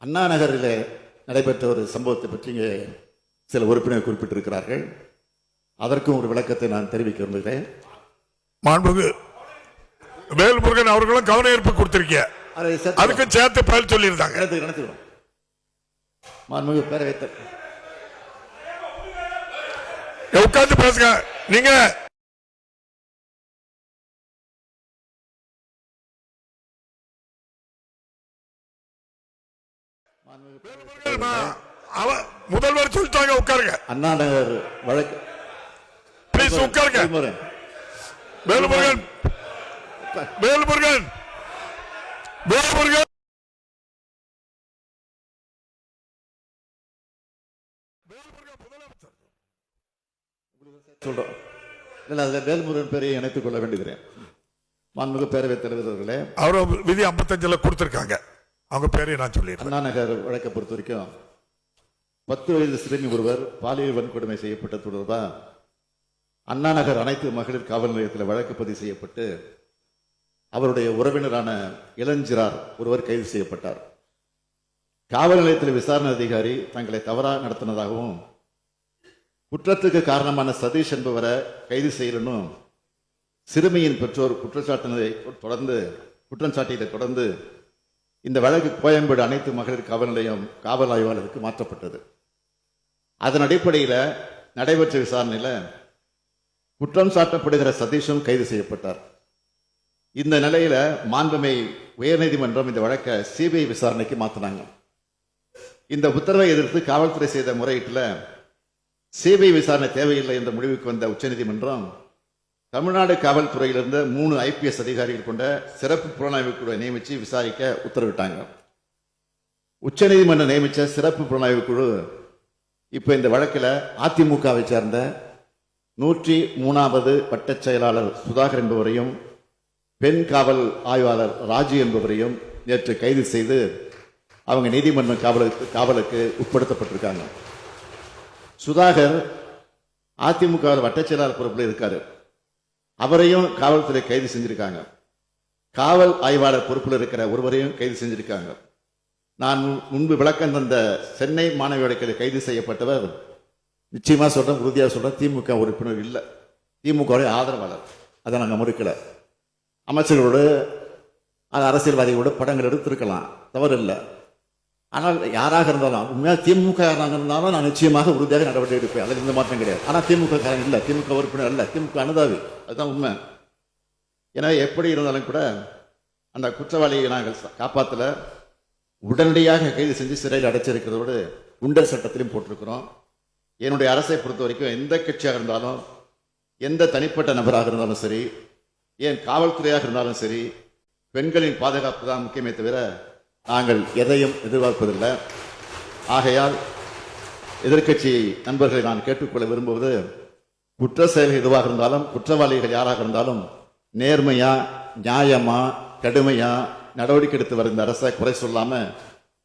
அண்ணா நகரில் நடைபெற்ற ஒரு சம்பவத்தை பற்றி இங்கே சில உறுப்பினர் குறிப்பிட்டிருக்கிறார்கள். அதற்கும் ஒரு விளக்கத்தை நான் தெரிவிக்க விரும்புகிறேன். மாண்புமிகு வேல்முருகன் அவர்களும் கவன ஈர்ப்பு கொடுத்திருக்கீங்க, அதுக்கும் சேர்த்து பதில் சொல்லியிருந்தாங்க. மாண்புமிகு பேரவைத் உட்கார்ந்து பேசுங்க. நீங்க முதல்வர் சொல்லிட்டாங்க, உட்காருங்க. அண்ணா நகர் வழக்கு பிளீஸ் உட்காருங்க. வேல்முருகன் வேல்முருகன் வேல்முருகன் சொல்றோம். வேல்முருகன் பேரை இணைத்துக் கொள்ள வேண்டுகிறேன். மாண்புமிகு பேரவைத் தலைவர் அவர்களே, அவர் விதி 55 கொடுத்திருக்காங்க, அவங்க பேரையும் நான் சொல்லிடுறேன். அண்ணா நகர் வழக்கை பொறுத்த வரைக்கும் 10 வயது சிறுமி ஒருவர் பாலியல் வன்கொடுமை செய்யப்பட்ட தொடர்பா அண்ணா நகர் அனைத்து மகளிர் காவல் நிலையத்தில் வழக்கு பதிவு செய்யப்பட்டு அவருடைய உறவினரான இளஞ்சிறார் ஒருவர் கைது செய்யப்பட்டார். காவல் நிலையத்தில் விசாரணை அதிகாரி தங்களை தவறாக நடத்தினதாகவும் குற்றத்துக்கு காரணமான சதீஷ் என்பவரை கைது செய்யணும் சிறுமியின் பெற்றோர் குற்றம் சாட்டியதை தொடர்ந்து இந்த வழக்கு கோயம்பேடு அனைத்து மகளிர் காவல் நிலையம் காவல் ஆய்வாளருக்கு மாற்றப்பட்டது. அதன் அடிப்படையில் நடைபெற்ற விசாரணையில் குற்றம் சாட்டப்படுகிற சதீஷும் கைது செய்யப்பட்டார். இந்த நிலையில மாண்புமை உயர்நீதிமன்றம் இந்த வழக்கை சிபிஐ விசாரணைக்கு மாற்றினாங்க. இந்த உத்தரவை எதிர்த்து காவல்துறை செய்த முறையீட்டில் சிபிஐ விசாரணை தேவையில்லை என்ற முடிவுக்கு வந்த உச்சநீதிமன்றம் தமிழ்நாடு காவல்துறையிலிருந்து 3 IPS அதிகாரிகள் கொண்ட சிறப்பு புலனாய்வு குழுவை நியமித்து விசாரிக்க உத்தரவிட்டாங்க. உச்சநீதிமன்றம் நியமித்த சிறப்பு புலனாய்வு குழு இப்ப இந்த வழக்கில் அதிமுகவை சேர்ந்த 103வது வட்டச் செயலாளர் சுதாகர் என்பவரையும் பெண் காவல் ஆய்வாளர் ராஜு என்பவரையும் நேற்று கைது செய்து அவங்க நீதிமன்ற காவலுக்கு உட்படுத்தப்பட்டிருக்காங்க. சுதாகர் அதிமுக வட்டச் செயலாளர் பொறுப்பில் இருக்காரு, அவரையும் காவல்துறை கைது செஞ்சிருக்காங்க. காவல் ஆய்வாளர் பொறுப்பில் இருக்கிற ஒருவரையும் கைது செஞ்சிருக்காங்க. நான் முன்பு விளக்கம் தந்த சென்னை மாணவி வழக்கில் கைது செய்யப்பட்டவர் நிச்சயமா சொல்றேன், உறுதியாக சொல்றேன், திமுக உறுப்பினர் இல்லை, திமுக ஆதரவாளர். அதை நாங்கள் மறுக்கல. அமைச்சர்களோடு அரசியல்வாதிகளோடு படங்கள் எடுத்திருக்கலாம், தவறு இல்லை. ஆனால் யாராக இருந்தாலும் உண்மையாக திமுக இருந்தாலும் நான் நிச்சயமாக உறுதியாக நடவடிக்கை எடுப்பேன், அதில் எந்த மாற்றம் கிடையாது. ஆனால் திமுக காரங்க இல்லை, திமுக உறுப்பினர் அல்ல, திமுக அனுதாவி, அதுதான் உண்மை. எனவே எப்படி இருந்தாலும் கூட அந்த குற்றவாளியை நாங்கள் காப்பாற்றல, உடனடியாக கைது செஞ்சு சிறையில் அடைச்சிருக்கிறதோடு குண்டர் சட்டத்திலையும் போட்டிருக்கிறோம். என்னுடைய அரசை பொறுத்த வரைக்கும் எந்த கட்சியாக இருந்தாலும் எந்த தனிப்பட்ட நபராக இருந்தாலும் சரி, ஏன் காவல்துறையாக இருந்தாலும் சரி, பெண்களின் பாதுகாப்பு தான் முக்கியமே தவிர நாங்கள் எதையும் எதிர்பார்ப்பதில்லை. ஆகையால் எதிர்க்கட்சி நண்பர்களை நான் கேட்டுக்கொள்ள விரும்புவது, குற்ற செயல்கள் எதுவாக இருந்தாலும் குற்றவாளிகள் யாராக இருந்தாலும் நேர்மையா நியாயமா கடுமையா நடவடிக்கை எடுத்து வருகின்ற அரசை குறை சொல்லாம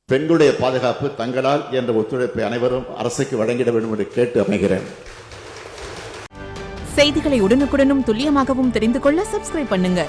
பெண்களுடைய பாதுகாப்பு தங்களால் என்ற ஒத்துழைப்பை அனைவரும் அரசுக்கு வழங்கிட வேண்டும் என்று கேட்டு அமைகிறேன். செய்திகளை உடனுக்குடனும் துல்லியமாகவும் தெரிந்து கொள்ள சப்ஸ்கிரைப் பண்ணுங்க.